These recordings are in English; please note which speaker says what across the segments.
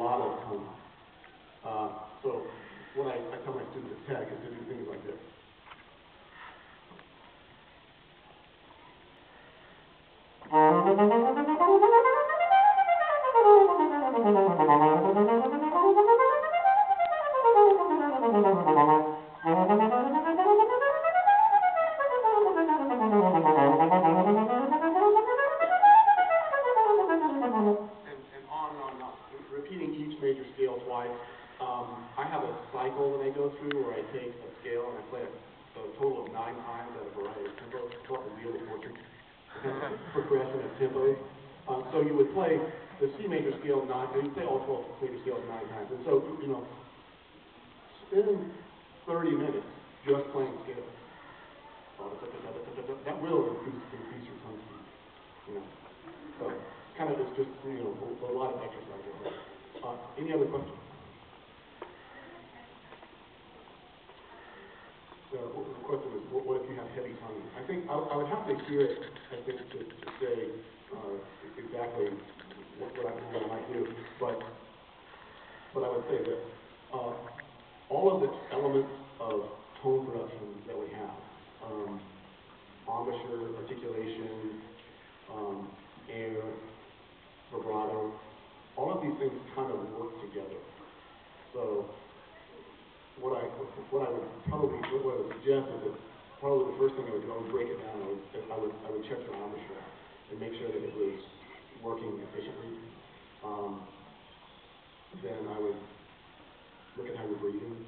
Speaker 1: lot of tongue. So what I tell my students at Tech is to do things like this. Repeating each major scale twice. I have a cycle that I go through where I take a scale and I play it a total of 9 times at a variety of tempos. It's called the Wheel of Fortune. Progression of tempos. So you would play the C major scale 9, you play all 12 major scales 9 times. And so, you know, spend 30 minutes just playing scales. That will increase your tongue speed. You know. So kind of it's just, you know, a lot of exercise. Any other questions? The question is, what if you have heavy tongue? I think I would have to hear it, I think, to say exactly what I might do. But I would say that all of the elements of tone production that we have, embouchure, articulation, air, vibrato, all of these things kind of work together. So what I would suggest is that probably the first thing I would do, I would break it down. I would check your embouchure and make sure that it was working efficiently. Then I would look at how you're breathing.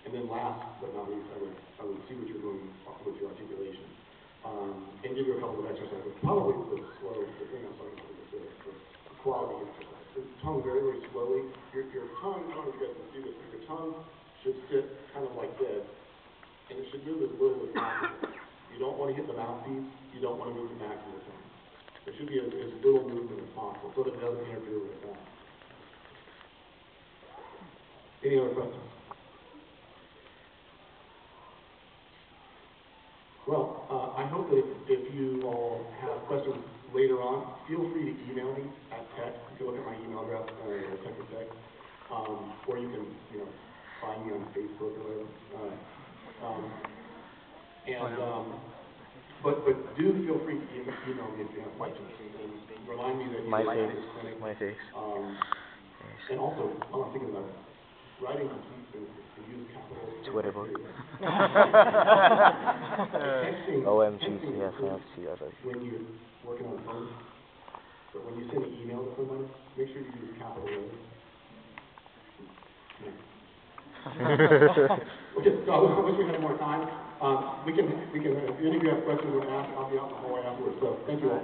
Speaker 1: And then last but not least, I would see what you're doing with your articulation. And give you a couple of exercises. Probably the thing I'm talking about is the quality exercise. The tongue very, very slowly. Your tongue, I don't know if you guys can see this, but your tongue should sit kind of like this, and it should move as little as possible. You don't want to hit the mouthpiece. You don't want to move the back of your tongue. There should be as little movement as possible so that it doesn't interfere with the sound. Any other questions? Well, I hope that if you all have questions later on, feel free to email me at Tech. You can look at my email address, Tech or Tech, or you can, you know, find me on Facebook or whatever. But do feel free to email me if you have questions, and remind me that you're at this clinic.
Speaker 2: My face.
Speaker 1: And also, while I'm thinking about it, writing complete sentences, use capitals.
Speaker 2: Twitter book.
Speaker 1: Texting,
Speaker 2: OMG,
Speaker 1: texting
Speaker 2: yes,
Speaker 1: is cool
Speaker 2: yes.
Speaker 1: when you're working on the phone. But when you send an email to somebody, make sure you use capital letters. Okay, so I wish we had more time. We can, if any of you have questions or ask, I'll be out in the hallway afterwards. So thank you all.